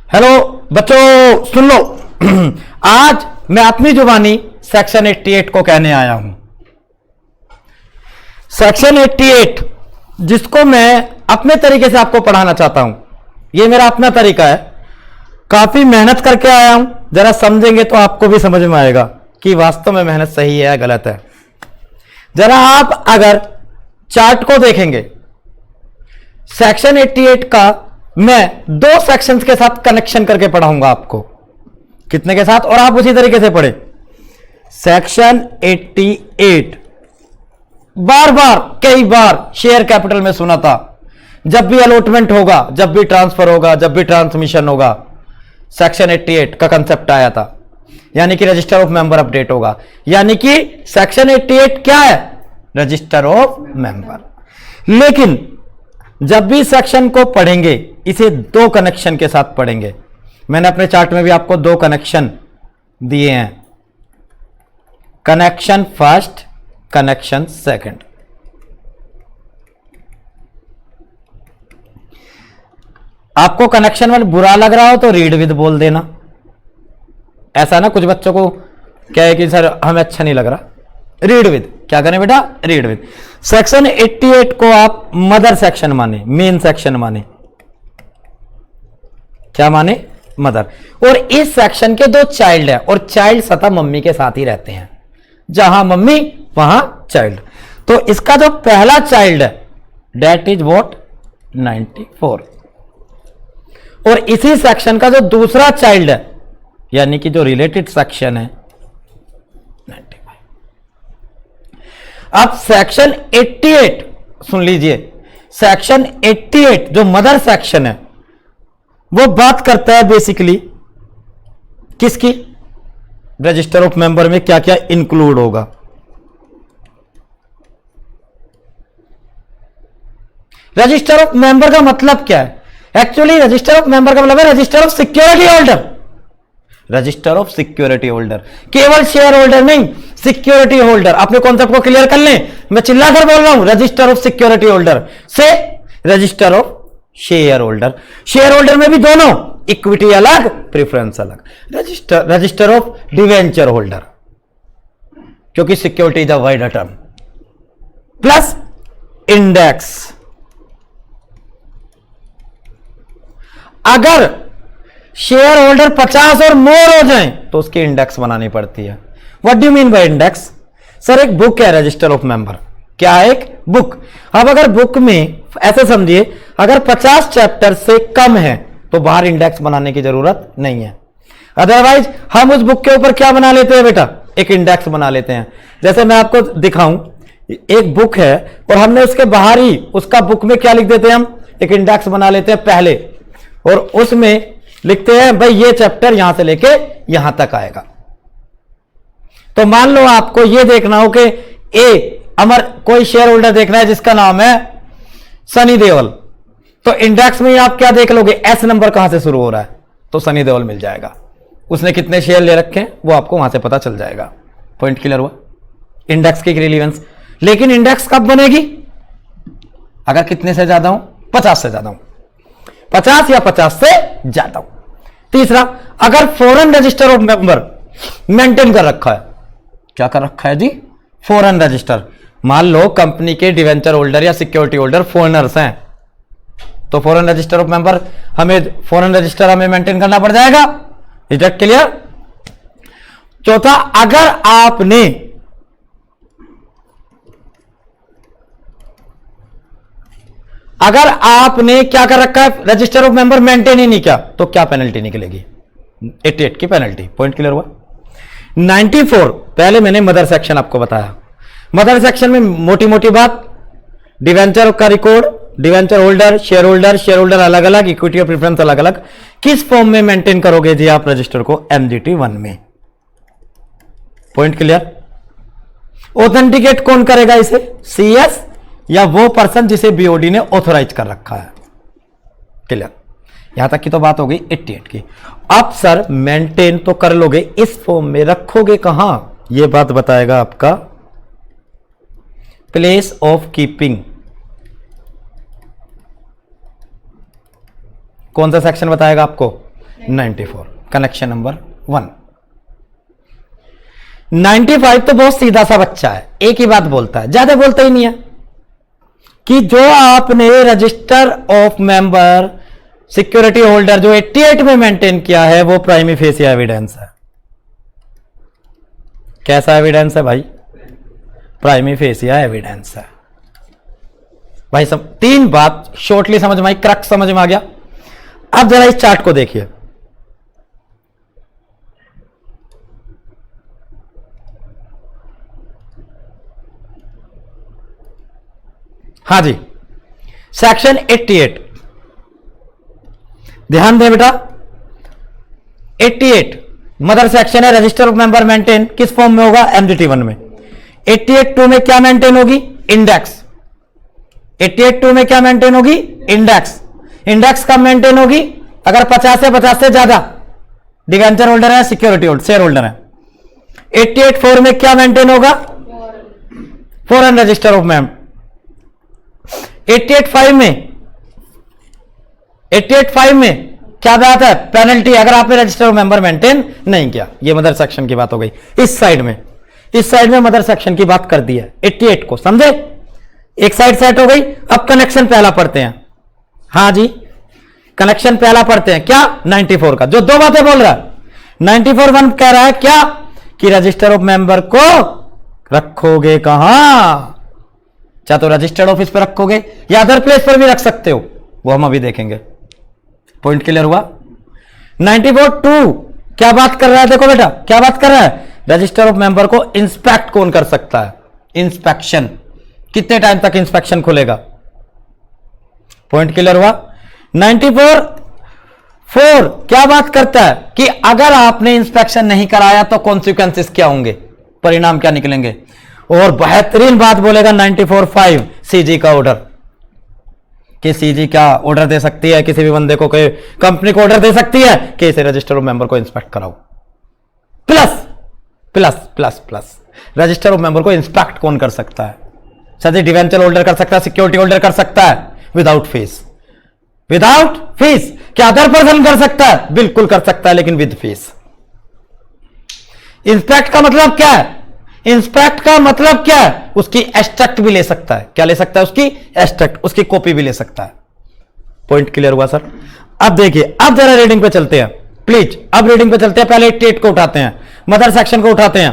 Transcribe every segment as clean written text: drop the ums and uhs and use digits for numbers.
Hello बच्चों, सुन लो। आज मैं अपनी जुबानी सेक्शन 88 को कहने आया हूं। सेक्शन 88 जिसको मैं अपने तरीके से आपको पढ़ाना चाहता हूं। यह मेरा अपना तरीका है, काफी मेहनत करके आया हूं। जरा समझेंगे तो आपको भी समझ में आएगा कि वास्तव में मेहनत सही है या गलत है। जरा आप अगर चार्ट को देखेंगे, सेक्शन 88 का मैं दो सेक्शंस के साथ कनेक्शन करके पढ़ाऊंगा आपको। कितने के साथ? और आप उसी तरीके से पढ़े। सेक्शन 88 बार बार कई बार शेयर कैपिटल में सुना था। जब भी अलॉटमेंट होगा, जब भी ट्रांसफर होगा, जब भी ट्रांसमिशन होगा, सेक्शन 88 का कंसेप्ट आया था। यानी कि रजिस्टर ऑफ मेंबर अपडेट होगा। यानी कि सेक्शन 88 क्या है? Register of member. लेकिन जब भी सेक्शन को पढ़ेंगे इसे दो कनेक्शन के साथ पढ़ेंगे। मैंने अपने चार्ट में भी आपको दो कनेक्शन दिए हैं, कनेक्शन फर्स्ट, कनेक्शन सेकंड। आपको कनेक्शन वन बुरा लग रहा हो तो रीड विद बोल देना। ऐसा ना कुछ बच्चों को कहे कि सर हमें अच्छा नहीं लग रहा, रीड विद। क्या करें बेटा? Read with. सेक्शन 88 को आप मदर सेक्शन माने, मेन सेक्शन माने। क्या माने? मदर। और इस सेक्शन के दो चाइल्ड है, और चाइल्ड सदा मम्मी के साथ ही रहते हैं। जहां मम्मी वहां चाइल्ड। तो इसका जो पहला चाइल्ड है डेट इज व्हाट? 94। और इसी सेक्शन का जो दूसरा चाइल्ड है, यानी कि जो रिलेटेड सेक्शन है, 95। अब सेक्शन 88 सुन लीजिए। सेक्शन 88 जो मदर सेक्शन है वो बात करता है बेसिकली किसकी? रजिस्टर ऑफ मेंबर में क्या क्या इंक्लूड होगा। रजिस्टर ऑफ मेंबर का मतलब क्या है? एक्चुअली रजिस्टर ऑफ मेंबर का मतलब है register of security holder. Register of security holder, केवल शेयर होल्डर नहीं, सिक्योरिटी होल्डर। अपने कॉन्सेप्ट को क्लियर कर लें। मैं चिल्लाकर बोल रहा हूं, रजिस्टर ऑफ सिक्योरिटी होल्डर से register of share holder. Share holder में भी दोनों, इक्विटी अलग, प्रेफरेंस अलग। रजिस्टर ऑफ डिवेंचर होल्डर, क्योंकि security is a wide term, plus index. अगर शेयर होल्डर 50 और मोर हो जाएं तो उसकी इंडेक्स बनानी पड़ती है। What do you mean by index? Sir एक बुक है रजिस्टर ऑफ मेंबर। क्या है? एक बुक। अब अगर बुक में ऐसे समझिए, अगर 50 चैप्टर से कम है तो बाहर इंडेक्स बनाने की जरूरत नहीं है। अदरवाइज हम उस बुक के ऊपर क्या बना लेते हैं बेटा? एक इंडेक्स बना लेते हैं। जैसे मैं आपको दिखाऊं, एक बुक है और हमने उसके बाहर ही उसका बुक में क्या लिख देते हैं? हम एक इंडेक्स बना लेते हैं पहले, और उसमें लिखते हैं भाई ये चैप्टर यहां से लेके यहां तक आएगा। तो मान लो आपको यह देखना हो कि कोई शेयर होल्डर देखना है जिसका नाम है सनी देओल, तो इंडेक्स में आप क्या देख लोगे? एस नंबर कहां से शुरू हो रहा है, तो सनी देओल मिल जाएगा। उसने कितने शेयर ले रखे हैं वो आपको वहां से पता चल जाएगा। पॉइंट क्लियर हुआ? इंडेक्स की रिलीवेंस। लेकिन इंडेक्स कब बनेगी? अगर कितने से ज्यादा हूं? 50 से ज्यादा हूं, 50 या 50 से ज्यादा हूं। तीसरा, अगर foreign register of member maintain कर रखा है। क्या कर रखा है जी? Foreign register. मान लो कंपनी के डिवेंचर होल्डर या सिक्योरिटी होल्डर फॉरेनर्स हैं, तो foreign register of member foreign register हमें मेंटेन करना पड़ जाएगा। Is that clear? चौथा, अगर आपने क्या कर रखा है? रजिस्टर ऑफ मेंबर मेंटेन ही नहीं किया, तो क्या पेनल्टी निकलेगी? 88 की पेनल्टी। पॉइंट क्लियर हुआ? 94 पहले मैंने मदर सेक्शन आपको बताया। मदर सेक्शन में मोटी मोटी बात, डिवेंचर का record, debenture holder, share holder अलग अलग, इक्विटी और प्रेफरेंस अलग अलग। किस फॉर्म में मेंटेन करोगे जी आप रजिस्टर को? MGT 1 में। Point clear? ऑथेंटिकेट कौन करेगा इसे? CS या वो पर्सन जिसे BOD ने ऑथोराइज कर रखा है। क्लियर? यहां तक की तो बात हो गई 88 की। अब सर मेंटेन तो कर लोगे, इस फॉर्म में रखोगे कहां? यह बात बताएगा आपका प्लेस ऑफ कीपिंग। कौन सा सेक्शन बताएगा आपको? 94। Connection number 1। 95 तो बहुत सीधा सा बच्चा है, एक ही बात बोलता है, ज्यादा बोलता ही नहीं है कि जो आपने register of member security holder जो 88 में मेंटेन किया है वो प्राइमी फेसी एविडेंस है। कैसा एविडेंस है भाई? प्राइमी फेसिया एविडेंस है भाई। सब 3 बात शॉर्टली समझ में आई, क्रक समझ में आ गया। अब जरा इस चार्ट को देखिए, हां जी, सेक्शन 88, ध्यान दें बेटा। 88 मदर सेक्शन है, रजिस्टर ऑफ मेंबर मेंटेन किस फॉर्म में होगा? MGT1 में। 88(2) में क्या मेंटेन होगी? इंडेक्स। 88(2) में क्या मेंटेन होगी? इंडेक्स। इंडेक्स कब मेंटेन होगी? अगर 50 से ज्यादा डिवेंचर होल्डर है, सिक्योरिटी होल्डर, शेयर होल्डर है। 88(4) में क्या मेंटेन होगा? Foreign register of member. 88(5) में क्या बात है? पेनल्टी अगर आपने रजिस्टर ऑफ मेंबर मेंटेन नहीं किया। ये मदर सेक्शन की बात हो गई। इस साइड में मदर सेक्शन की बात कर दी है 88 को, समझे? एक साइड सेट हो गई। अब कनेक्शन पहला पढ़ते हैं। हां जी, कनेक्शन पहला पढ़ते हैं। क्या? 94 का, जो 2 बातें बोल रहा है। 94(1) कह रहा है क्या? कि रजिस्टर ऑफ मेंबर को रखोगे कहां? चाहे तो रजिस्टर्ड ऑफिस पर रखोगे या अदर प्लेस पर भी रख सकते हो, वो हम अभी देखेंगे। पॉइंट क्लियर हुआ? 94(2) क्या बात कर रहा है? देखो बेटा, क्या बात कर रहा है? रजिस्टर ऑफ मेंबर को इंस्पेक्ट कौन कर सकता है? इंस्पेक्शन। कितने टाइम तक इंस्पेक्शन खुलेगा? पॉइंट क्लियर हुआ? 94(4) क्या बात करता है? कि अगर आपने इंस्पेक्शन नहीं कराया तो कॉन्सिक्वेंसेस क्या होंगे, परिणाम क्या निकलेंगे? और बेहतरीन बात बोलेगा 94(5) सीजी का ऑर्डर, कि सीजी क्या ऑर्डर दे सकती है किसी भी बंदे को, कंपनी को ऑर्डर दे सकती है कि इसे रजिस्टर ऑफ मेंबर को इंस्पेक्ट कराओ। Plus plus plus plus register of member को इंस्पेक्ट कौन कर सकता है? सभी डिवेंचर होल्डर कर सकता है, सिक्योरिटी होल्डर कर सकता है विदाउट फीस। Without fees. क्या अदर पर्सन कर सकता है? बिल्कुल कर सकता है, लेकिन विद फीस। इंस्पेक्ट का मतलब क्या है? इंस्पेक्ट का मतलब क्या है? उसकी एक्सट्रैक्ट भी ले सकता है। क्या ले सकता है? उसकी एक्सट्रैक्ट, उसकी कॉपी भी ले सकता है। पॉइंट क्लियर हुआ सर? अब देखिए, अब जरा रीडिंग पे चलते हैं प्लीज। अब रीडिंग पे चलते हैं। पहले 88 को उठाते हैं, मदर सेक्शन को उठाते हैं।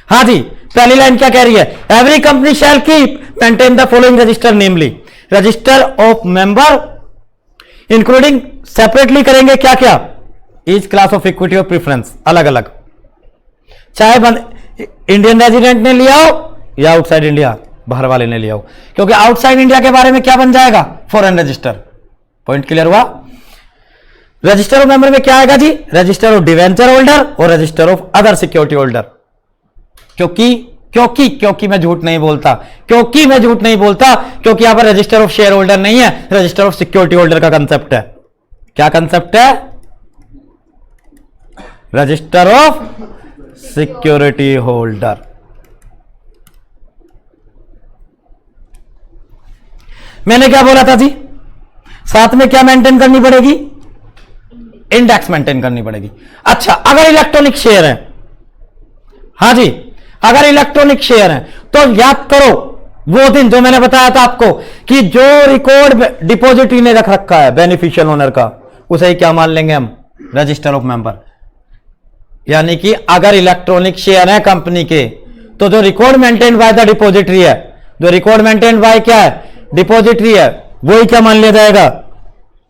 हां जी, पहली लाइन क्या कह रही है? Every company shall keep maintain the following register, namely register of member including, separately करेंगे क्या क्या? ईच क्लास ऑफ इक्विटी और प्रेफरेंस, अलग अलग। चाहे इंडियन रेजिडेंट ने लिया हो या आउटसाइड इंडिया, बाहर वाले ने लिया हो, क्योंकि आउटसाइड इंडिया के बारे में क्या बन जाएगा? Foreign register. पॉइंट क्लियर हुआ? रजिस्टर ऑफ मेंबर में क्या आएगा जी? रजिस्टर ऑफ डिवेंचर होल्डर और register of other security holder. क्योंकि मैं झूठ नहीं बोलता, क्योंकि यहां पर रजिस्टर ऑफ शेयर होल्डर नहीं है, रजिस्टर ऑफ सिक्योरिटी होल्डर का कंसेप्ट है। क्या कंसेप्ट है? Register of security holder. मैंने क्या बोला था जी? साथ में क्या मेंटेन करनी पड़ेगी? इंडेक्स मेंटेन करनी पड़ेगी। अच्छा, अगर इलेक्ट्रॉनिक शेयर है, हां जी, अगर इलेक्ट्रॉनिक शेयर है तो याद करो वो दिन जो मैंने बताया था आपको कि जो रिकॉर्ड डिपॉजिटरी ने रख रखा है बेनिफिशियल ओनर का, उसे ही क्या मान लेंगे हम? Register of member. यानी कि अगर इलेक्ट्रॉनिक शेयर है कंपनी के तो जो record maintain by the depository है, जो रिकॉर्ड मेंटेन बाय क्या है? डिपॉजिटरी है, वही क्या मान लिया जाएगा?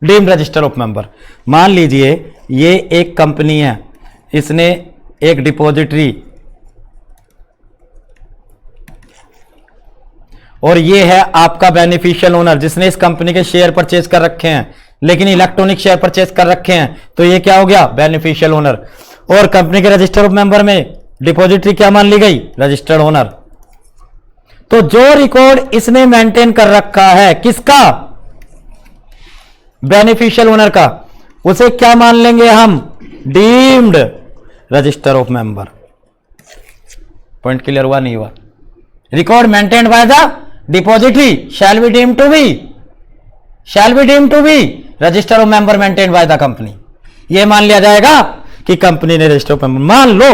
Deemed register of member. मान लीजिए ये एक कंपनी है, इसने एक डिपॉजिटरी और ये है आपका बेनिफिशियल ओनर जिसने इस कंपनी के शेयर परचेज कर रखे हैं, लेकिन इलेक्ट्रॉनिक शेयर परचेज कर रखे हैं, तो ये क्या हो गया? Beneficial owner. और कंपनी के रजिस्टर ऑफ मेंबर में डिपॉजिटरी क्या मान ली गई? Registered owner. तो जो रिकॉर्ड इसने मेंटेन कर रखा है किसका? बेनिफिशियल ओनर का, उसे क्या मान लेंगे हम? Deemed register of member. Point clear हुआ नहीं हुआ? Record maintained by the depository shall be deemed to be register of member maintained by the company. यह मान लिया जाएगा कि कंपनी ने रजिस्टर ऑफ मेंबर, मान लो,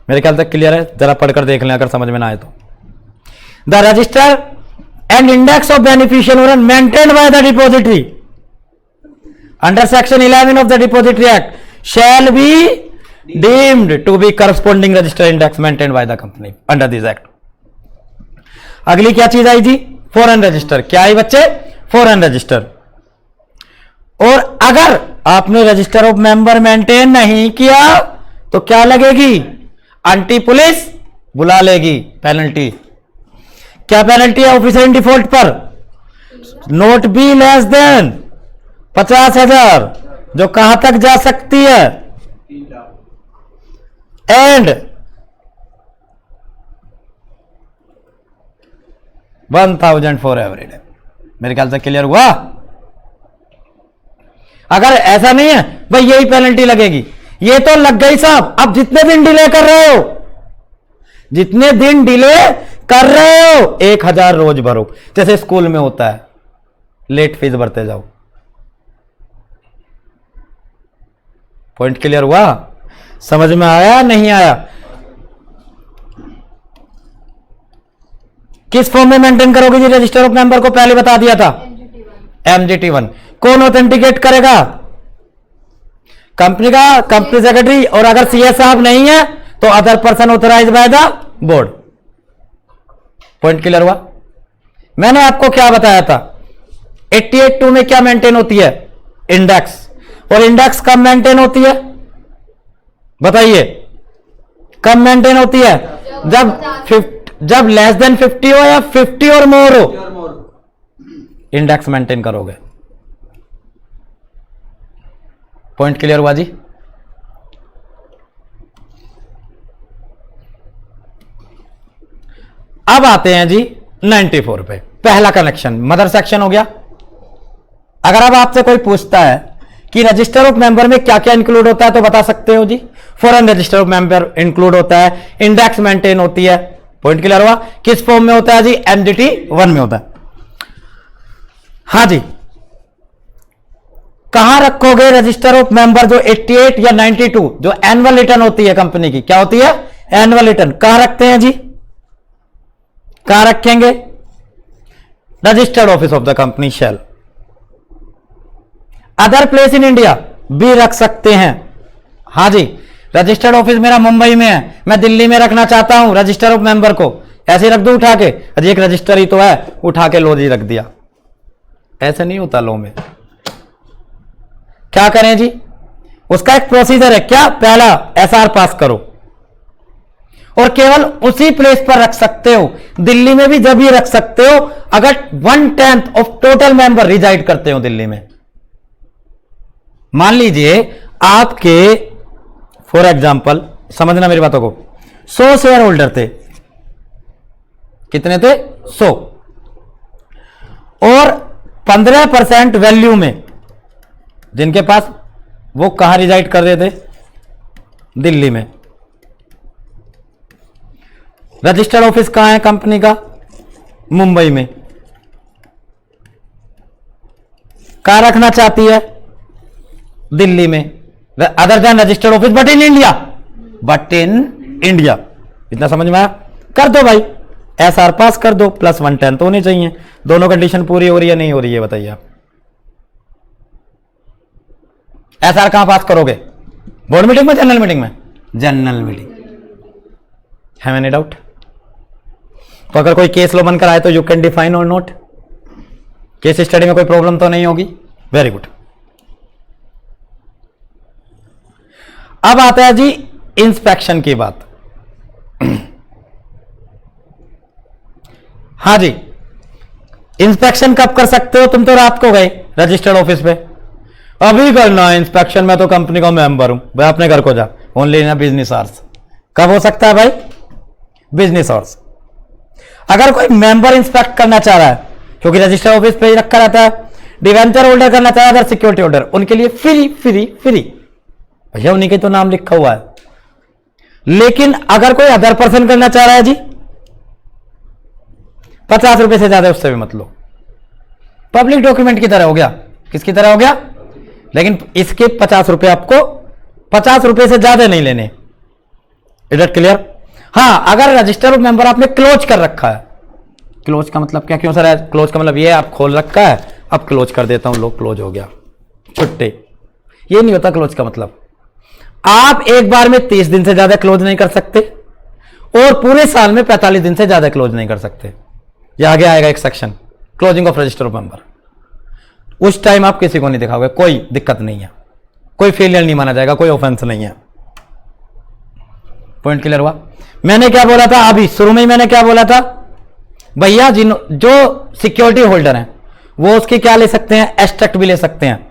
मेरे ख्याल तक क्लियर है, जरा पढ़कर देख लें अगर समझ में ना आए तो। The register and index of beneficial owner maintained by the depository under section 11 of the depository act shall be deemed to be corresponding register index maintained by the company under this act. अगली क्या चीज आई जी? Foreign register. क्या आई बच्चे? Foreign register. और अगर आपने register of member maintain नहीं किया तो क्या लगेगी? एंटी पुलिस बुला लेगी, पेनल्टी। क्या पेनल्टी है ऑफिसर इन डिफॉल्ट पर? नोट बी लेस देन 50,000, जो कहां तक जा सकती है? And 1,000 for every day. मेरे ख्याल से क्लियर हुआ। अगर ऐसा नहीं है भाई यही पेनल्टी लगेगी, ये तो लग गई साहब। अब जितने दिन डिले कर रहे हो, जितने दिन डिले कर रहे हो 1,000 रोज भरो, जैसे स्कूल में होता है, लेट फीस भरते जाओ। पॉइंट क्लियर हुआ? समझ में आया नहीं आया? किस फॉर्म में मेंटेन करोगे जी रजिस्टर ऑफ मेंबर को? पहले बता दिया था, MGT1। कौन ऑथेंटिकेट करेगा? कंपनी का कंपनी सेक्रेटरी, और अगर CS साहब नहीं है तो other person authorise by the board. Point clear हुआ? मैंने आपको क्या बताया था? 88(2) में क्या मेंटेन होती है? इंडेक्स। और इंडेक्स कब मेंटेन होती है? बताइए, कब मेंटेन होती है? जब लेस देन 50 हो या 50 और मोर हो, इंडेक्स मेंटेन करोगे। पॉइंट क्लियर हुआ जी? अब आते हैं जी 94 पे। पहला कनेक्शन मदर सेक्शन हो गया। अगर अब आपसे कोई पूछता है कि रजिस्टर ऑफ मेंबर में क्या क्या इंक्लूड होता है तो बता सकते हो जी। Foreign register of member include होता है, इंडेक्स मेंटेन होती है। पॉइंट क्लियर हुआ? किस फॉर्म में होता है जी? MGT1 में होता है। हां जी, कहां रखोगे रजिस्टर ऑफ मेंबर जो 88 या 92, जो एनुअल रिटर्न होती है कंपनी की? क्या होती है? Annual return. कहां रखते हैं जी? कहां रखेंगे? Registered office of the company shall. Other place in India भी रख सकते हैं। हां जी, रजिस्टर्ड ऑफिस मेरा मुंबई में है, मैं दिल्ली में रखना चाहता हूं रजिस्टर ऑफ मेंबर को, ऐसे रख दूं उठा के? अजी एक रजिस्टर ही तो है, उठा के लो जी रख दिया। ऐसे नहीं होता लो में। क्या करें जी? उसका एक प्रोसीजर है। क्या? पहला SR पास करो, और केवल उसी प्लेस पर रख सकते हो। दिल्ली में भी जब ही रख सकते हो अगर 1/10 ऑफ टोटल मेंबर रिजाइड करते हो दिल्ली में। मान लीजिए आपके, फॉर एग्जाम्पल, समझना मेरी बातों को, 100 शेयर होल्डर थे। कितने थे? 100। और 15% वैल्यू में जिनके पास, वो कहां रिजाइड कर रहे थे? दिल्ली में। रजिस्टर्ड ऑफिस कहां है कंपनी का? मुंबई में। कहां रखना चाहती है? दिल्ली में। Other than registered office but in India, but in India. इतना समझ में आया? कर दो भाई, SR पास कर दो, प्लस 1/10 तो होनी चाहिए। दोनों कंडीशन पूरी हो रही है नहीं हो रही है बताइए आप? SR कहां पास करोगे? बोर्ड मीटिंग में, जनरल मीटिंग में? General meeting. Have any doubt? तो अगर कोई केस लो बनकर आए तो यू कैन डिफाइन और नोट। केस स्टडी में कोई प्रॉब्लम तो नहीं होगी? Very good. अब आता है जी इंस्पेक्शन की बात। हां जी, इंस्पेक्शन कब कर सकते हो? तुम तो रात को गए रजिस्टर्ड ऑफिस पे, अभी करना है इंस्पेक्शन। मैं तो कंपनी का मेंबर हूं भाई, अपने घर को जा। Only in business hours. कब हो सकता है भाई? Business hours. अगर कोई मेंबर इंस्पेक्ट करना चाह रहा है, क्योंकि रजिस्टर्ड ऑफिस पे ही रखा रहता है, डिवेंचर होल्डर करना चाह रहा है, सिक्योरिटी होल्डर, उनके लिए फ्री फ्री फ्री भैया, उन्हीं के तो नाम लिखा हुआ है। लेकिन अगर कोई अदर पर्सन करना चाह रहा है जी, 50 रुपए से ज्यादा उससे भी मत लो। पब्लिक डॉक्यूमेंट की तरह हो गया। किसकी तरह हो गया? लेकिन इसके 50 रुपए आपको 50 रुपए से ज्यादा नहीं लेने। Is it clear? हाँ, अगर रजिस्टर ऑफ मेंबर आपने क्लोज कर रखा है, क्लोज का मतलब क्या, क्यों सर क्लोज का मतलब ये है आप खोल रखा है, अब क्लोज कर देता हूं, लोग क्लोज हो गया, छुट्टे, ये नहीं होता क्लोज का मतलब। आप एक बार में 30 दिन से ज्यादा क्लोज नहीं कर सकते और पूरे साल में 45 दिन से ज्यादा क्लोज नहीं कर सकते। ये आगे आएगा एक section, closing of register of member. उस टाइम आप किसी को नहीं दिखाओगे, कोई दिक्कत नहीं है, कोई फेलियर नहीं माना जाएगा, कोई ऑफेंस नहीं है। पॉइंट क्लियर हुआ? मैंने क्या बोला था अभी शुरू में ही, मैंने क्या बोला था भैया, जो सिक्योरिटी होल्डर हैं वो उसकी क्या ले सकते हैं, एक्सट्रैक्ट भी ले सकते हैं,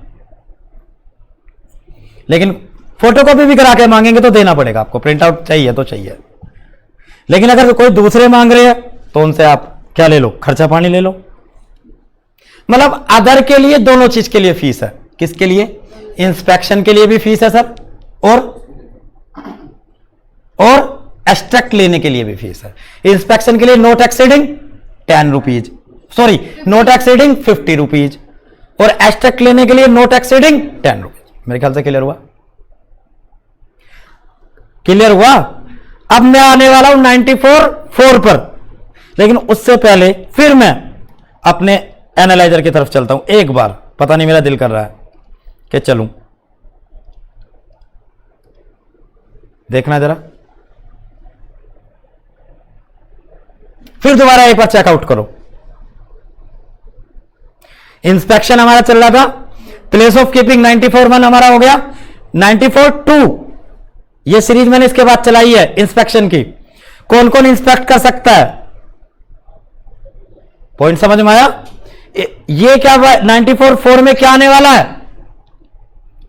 लेकिन फोटोकॉपी भी करा के मांगेंगे तो देना पड़ेगा आपको, प्रिंट आउट चाहिए तो चाहिए। लेकिन अगर कोई दूसरे मांग रहे हैं तो उनसे आप क्या ले लो, खर्चा पानी ले लो। मतलब अदर के लिए दोनों चीज के लिए फीस है। किसके लिए? इंस्पेक्शन के लिए भी फीस है सर, और एक्सट्रैक्ट लेने के लिए भी फीस है। इंस्पेक्शन के लिए note exceeding 10 rupees, sorry note exceeding 50 rupees, और एक्सट्रैक्ट लेने के लिए नोट एक्सीडिंग 10 रुपीज। मेरे ख्याल से क्लियर हुआ? क्लियर हुआ? अब मैं आने वाला हूं 94.4 पर, लेकिन उससे पहले फिर मैं अपने एनालाइजर की तरफ चलता हूं एक बार। पता नहीं मेरा दिल कर रहा है कि चलूं, देखना जरा, फिर दोबारा एक बार चेकआउट करो। इंस्पेक्शन हमारा चल रहा था, प्लेस ऑफ कीपिंग 94.1 हमारा हो गया, 94.2 ये सीरीज मैंने इसके बाद चलाई है इंस्पेक्शन की। कौन कौन इंस्पेक्ट कर सकता है? पॉइंट समझ में आया? ये क्या 94.4 में क्या आने वाला है?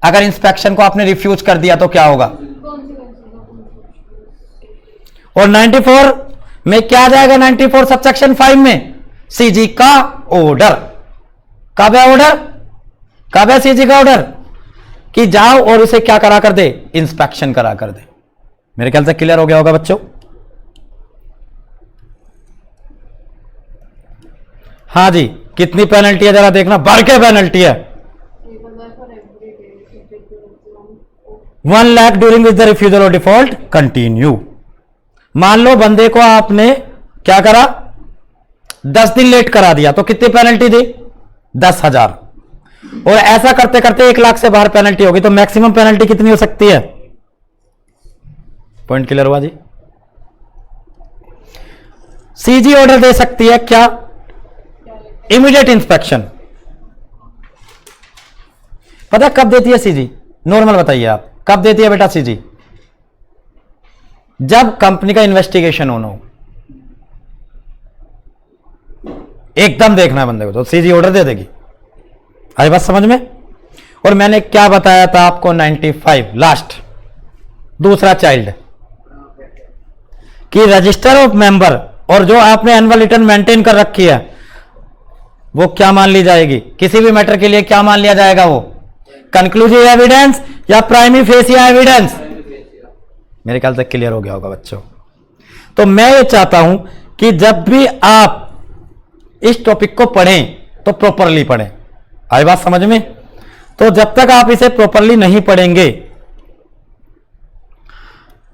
अगर इंस्पेक्शन को आपने रिफ्यूज कर दिया तो क्या होगा? और 94 में क्या जाएगा? 94 सबसेक्शन 5 में सीजी का ऑर्डर। कब है ऑर्डर? कब है सीजी का ऑर्डर? कि जाओ और उसे क्या करा कर दे, इंस्पेक्शन करा कर दे। मेरे ख्याल से क्लियर हो गया होगा बच्चों। हाँ जी, कितनी पेनल्टी है जरा देखना, बढ़ के पेनल्टी है 1 lakh during with the refusal और डिफॉल्ट कंटिन्यू। मान लो बंदे को आपने क्या करा, 10 दिन लेट करा दिया तो कितनी पेनल्टी दी? 10,000। और ऐसा करते करते 1 लाख से बाहर पेनल्टी होगी तो मैक्सिमम पेनल्टी कितनी हो सकती है? पॉइंट क्लियर हुआ जी? सीजी ऑर्डर दे सकती है क्या? Immediate inspection. पता कब देती है सीजी? नॉर्मल बताइए आप, कब देती है बेटा सीजी? जब कंपनी का इन्वेस्टिगेशन होना हो, एकदम देखना है बंदे को तो सीजी ऑर्डर दे देगी। आई बात समझ में? और मैंने क्या बताया था आपको? 95 लास्ट दूसरा चाइल्ड कि रजिस्टर ऑफ मेंबर और जो आपने एनुअल रिटर्न मेंटेन कर रखी है वो क्या मान ली जाएगी? किसी भी मैटर के लिए क्या मान लिया जाएगा? वो कंक्लूसिव एविडेंस या प्राइमरी फेसिया एविडेंस? मेरे ख्याल से क्लियर हो गया होगा बच्चों। तो मैं ये चाहता हूं कि जब भी आप इस टॉपिक को पढ़ें तो प्रॉपरली पढ़ें। आई बात समझ में? तो जब तक आप इसे प्रॉपरली नहीं पढ़ेंगे,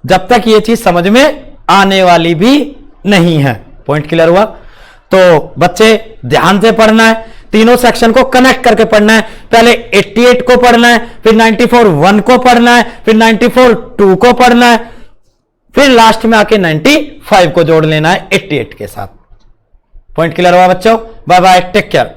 जब तक ये चीज समझ में आने वाली भी नहीं है। पॉइंट क्लियर हुआ? तो बच्चे ध्यान से पढ़ना है, तीनों सेक्शन को कनेक्ट करके पढ़ना है। पहले 88 को पढ़ना है, फिर 94.1 को पढ़ना है, फिर 94.2 को पढ़ना है, फिर लास्ट में आके 95 को जोड़ लेना है 88 के साथ। पॉइंट क्लियर हुआ बच्चों? Bye bye, take care.